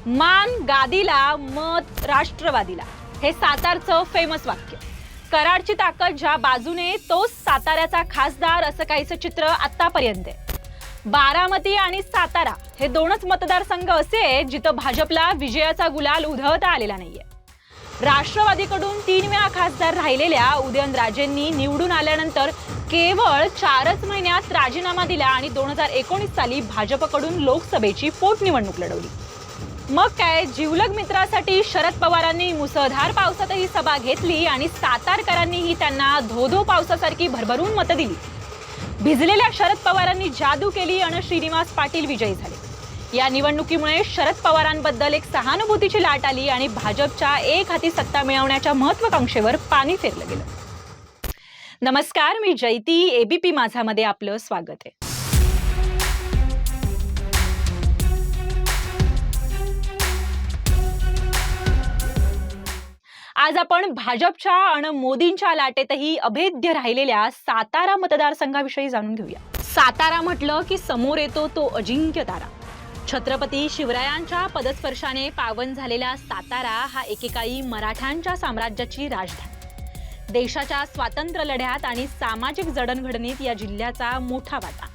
मान गादीला, मत राष्ट्रवादीला, हे सातारचं फेमस वाक्य. कराडची ताकद ज्या बाजूने तोच साताऱ्याचा खासदार, असं काहीचं चित्र आतापर्यंत आहे. बारामती आणि सातारा हे दोनच मतदारसंघ असे आहेत जिथं भाजपला विजयाचा गुलाल उधळता आलेला नाहीये. राष्ट्रवादीकडून 3 वेळा खासदार राहिलेल्या उदयनराजेंनी निवडून आल्यानंतर केवळ 4च महिन्यात राजीनामा दिला आणि 2019 साली भाजपकडून लोकसभेची पोटनिवडणूक लढवली. मग काय, जिवलग मित्रासाठी शरद पवारांनी मुसळधार पावसातही सभा घेतली आणि सातारकरांनीही त्यांना धो-धो पावसासारखी भरभरून मतं दिली. भिजलेल्या शरद पवारांनी जादू केली आणि श्रीनिवास पाटील विजयी झाले. या निवडणुकीमुळे शरद पवारांबद्दल एक सहानुभूतीची लाट आली आणि भाजपच्या एक हाती सत्ता मिळवण्याच्या महत्त्वाकांक्षेवर पाणी फेरलं गेलं. नमस्कार, मी जयती. एबीपी माझामध्ये आपलं स्वागत आहे. आज आपण भाजपच्या आणि मोदींच्या लाटेतही अभेद्य राहिलेल्या सातारा मतदारसंघाविषयी जाणून घेऊया. सातारा म्हटलं की समोर येतो तो अजिंक्य तारा. छत्रपती शिवरायांच्या पदस्पर्शाने पावन झालेला सातारा हा एकेकाळी मराठ्यांच्या साम्राज्याची राजधानी. देशाच्या स्वातंत्र्य लढ्यात आणि सामाजिक जडणघडणीत या जिल्ह्याचा मोठा वाटा.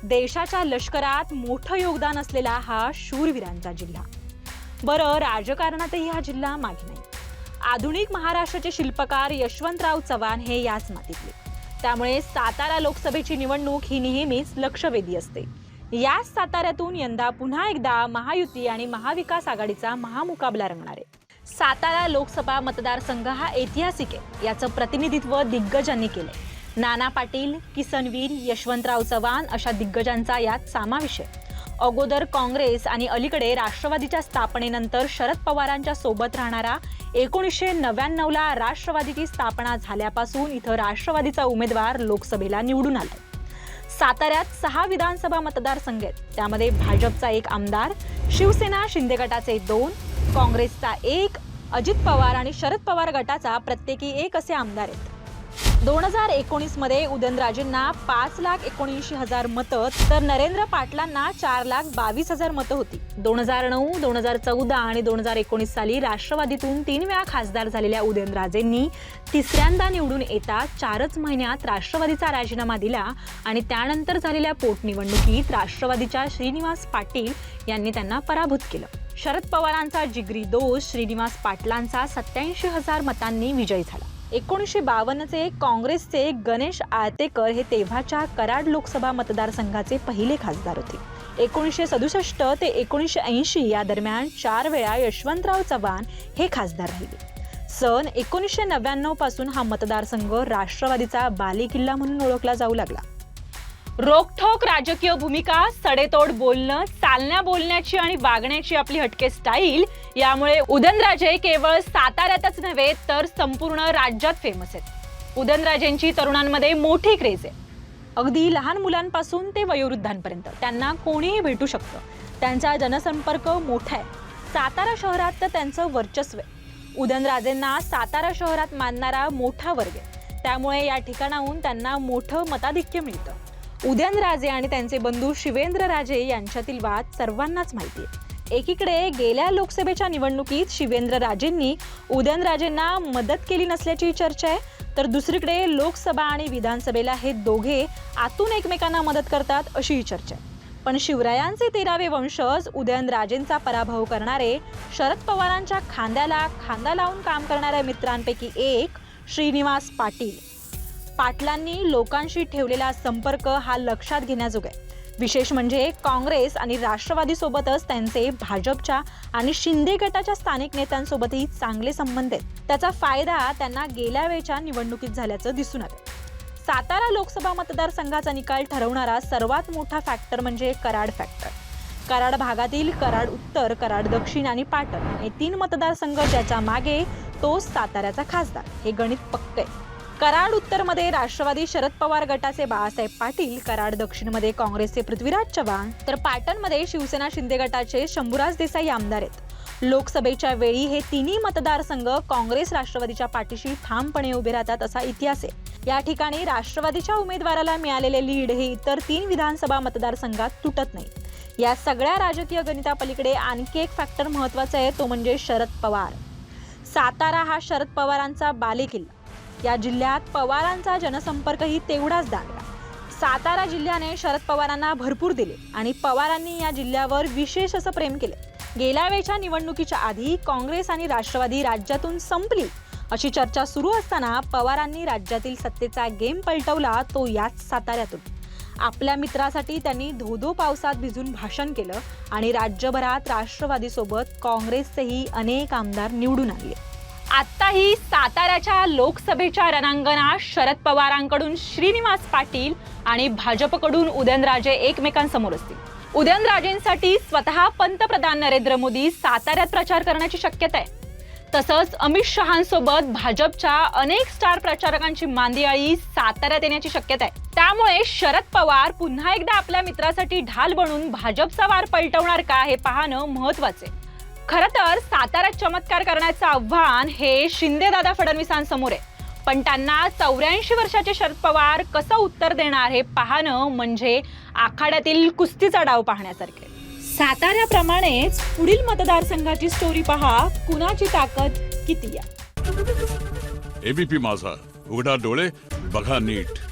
देशाच्या लष्करात मोठं योगदान असलेला हा शूरवीरांचा जिल्हा. बरं, राजकारणातही हा जिल्हा मागे नाही. आधुनिक महाराष्ट्राचे शिल्पकार यशवंतराव चव्हाण हे याच मातीतले. त्यामुळे सातारा लोकसभेची निवडणूक ही नेहमीच लक्षवेधी असते. याच साताऱ्यातून यंदा पुन्हा एकदा महायुती आणि महाविकास आघाडीचा महामुकाबला रंगणार आहे. सातारा लोकसभा मतदारसंघ हा ऐतिहासिक आहे. याचं प्रतिनिधित्व दिग्गजांनी केलंय. नाना पाटील, किसनवीर, यशवंतराव चव्हाण अशा दिग्गजांचा यात समावेश आहे. अगोदर काँग्रेस आणि अलीकडे राष्ट्रवादीच्या स्थापनेनंतर शरद पवारांच्या सोबत राहणारा 1999ला राष्ट्रवादीची स्थापना झाल्यापासून इथं राष्ट्रवादीचा उमेदवार लोकसभेला निवडून आला. साताऱ्यात 6 विधानसभा मतदारसंघ आहेत. त्यामध्ये भाजपचा 1 आमदार, शिवसेना शिंदे गटाचे 2, काँग्रेसचा 1, अजित पवार आणि शरद पवार गटाचा प्रत्येकी 1 असे आमदार आहेत. 2019 मध्ये उदयनराजेंना 5,79,000 मतं तर नरेंद्र पाटलांना 4,22,000 मतं होती. 2009, 2014 आणि 2019 साली राष्ट्रवादीतून 3 वेळा खासदार झालेल्या उदयनराजेंनी तिसऱ्यांदा निवडून येता 4च महिन्यात राष्ट्रवादीचा राजीनामा दिला आणि त्यानंतर झालेल्या पोटनिवडणुकीत राष्ट्रवादीच्या श्रीनिवास पाटील यांनी त्यांना पराभूत केलं. शरद पवारांचा जिगरी दोस्त श्रीनिवास पाटलांचा 87,000 मतांनी विजयी झाला. 1952चे काँग्रेसचे गणेश आळतेकर हे तेव्हाच्या कराड लोकसभा मतदारसंघाचे पहिले खासदार होते. 1967 ते 1980 या दरम्यान 4 वेळा यशवंतराव चव्हाण हे खासदार राहिले. सन 1999 पासून हा मतदारसंघ राष्ट्रवादीचा बालेकिल्ला म्हणून ओळखला जाऊ लागला. रोखठोक राजकीय भूमिका, सडेतोड बोलणं, चालण्या बोलण्याची आणि वागण्याची आपली हटके स्टाईल यामुळे उदयनराजे केवळ साताऱ्यातच नव्हे तर संपूर्ण राज्यात फेमस आहेत. उदयनराजेंची तरुणांमध्ये मोठी क्रेज आहे. अगदी लहान मुलांपासून ते वयोवृद्धांपर्यंत त्यांना कोणीही भेटू शकतं. त्यांचा जनसंपर्क मोठा आहे. सातारा शहरात तर त्यांचं वर्चस्व आहे. उदयनराजेंना सातारा शहरात मानणारा मोठा वर्ग आहे. त्यामुळे या ठिकाणाहून त्यांना मोठं मताधिक्य मिळतं. उदयनराजे आणि त्यांचे बंधू शिवेंद्रराजे यांच्यातील वाद सर्वांनाच माहिती आहे. एकीकडे गेल्या लोकसभेच्या निवडणुकीत शिवेंद्रराजेंनी उदयनराजेंना मदत केली नसल्याची चर्चा आहे, तर दुसरीकडे लोकसभा आणि विधानसभेला हे दोघे आतून एकमेकांना मदत करतात अशीही चर्चा आहे. पण शिवरायांचे 13वे वंशज उदयनराजेंचा पराभव करणारे, शरद पवारांच्या खांद्याला खांदा लावून काम करणाऱ्या मित्रांपैकी एक श्रीनिवास पाटलांनी लोकांशी ठेवलेला संपर्क हा लक्षात घेण्याजोगा आहे. विशेष म्हणजे काँग्रेस आणि राष्ट्रवादी सोबतच त्यांचे भाजपच्या आणि शिंदे गटाच्या स्थानिक नेत्यांसोबतही चांगले संबंध आहेत. त्याचा फायदा त्यांना गेल्या वेळच्या निवडणुकीत झाल्याचं दिसून आलं. सातारा लोकसभा मतदारसंघाचा निकाल ठरवणारा सर्वात मोठा फॅक्टर म्हणजे कराड फॅक्टर. कराड भागातील कराड उत्तर, कराड दक्षिण आणि पाटण हे 3 मतदारसंघ ज्याच्या मागे तोच साताऱ्याचा खासदार, हे गणित पक्क आहे. कराड उत्तरमध्ये राष्ट्रवादी शरद पवार गटाचे बाळासाहेब पाटील, कराड दक्षिणमध्ये काँग्रेसचे पृथ्वीराज चव्हाण तर पाटणमध्ये शिवसेना शिंदे गटाचे शंभूराज देसाई आमदार आहेत. लोकसभेच्या वेळी हे 3ही मतदारसंघ काँग्रेस राष्ट्रवादीच्या पाठीशी ठामपणे उभे राहतात असा इतिहास आहे. या ठिकाणी राष्ट्रवादीच्या उमेदवाराला मिळालेले लीड हे इतर 3 विधानसभा मतदारसंघात तुटत नाही. या सगळ्या राजकीय गणितापलीकडे आणखी एक फॅक्टर महत्त्वाचा आहे, तो म्हणजे शरद पवार. सातारा हा शरद पवारांचा बालेकिल्ला. या जिल्ह्यात पवारांचा जनसंपर्कही तेवढाच दांडगा. सातारा जिल्ह्याने शरद पवारांना भरपूर दिले आणि पवारांनी या जिल्ह्यावर विशेष असं प्रेम केले. गेल्या वेळच्या निवडणुकीच्या आधी काँग्रेस आणि राष्ट्रवादी राज्यातून संपली अशी चर्चा सुरू असताना पवारांनी राज्यातील सत्तेचा गेम पलटवला, तो याच साताऱ्यातून. आपल्या मित्रासाठी त्यांनी धोधो पावसात भिजून भाषण केलं आणि राज्यभरात राष्ट्रवादीसोबत काँग्रेसचेही अनेक आमदार निवडून आणले. आत्ताही साताऱ्याच्या लोकसभेच्या रणांगणात शरद पवारांकडून श्रीनिवास पाटील आणि भाजपकडून उदयनराजे एकमेकांसमोर असतील. उदयनराजेंसाठी स्वतः पंतप्रधान नरेंद्र मोदी साताऱ्यात प्रचार करण्याची शक्यता आहे. तसंच अमित शहांसोबत भाजपच्या अनेक स्टार प्रचारकांची मांदियाळी साताऱ्यात येण्याची शक्यता आहे. त्यामुळे शरद पवार पुन्हा एकदा आपल्या मित्रासाठी ढाल बनून भाजपचा वार पलटवणार का हे पाहणं महत्त्वाचं आहे. खरं तर साताऱ्यात चमत्कार करण्याचं आव्हान हे शिंदेदादा फडणवीसांसमोर आहे. पण त्यांना 84 वर्षाचे शरद पवार कसं उत्तर देणार हे पाहणं म्हणजे आखाड्यातील कुस्तीचा डाव पाहण्यासारखे. साताऱ्याप्रमाणेच पुढील मतदारसंघाची स्टोरी पहा, कुणाची ताकद किती आहे. एबीपी माझा, उघडा डोळे बघा नीट.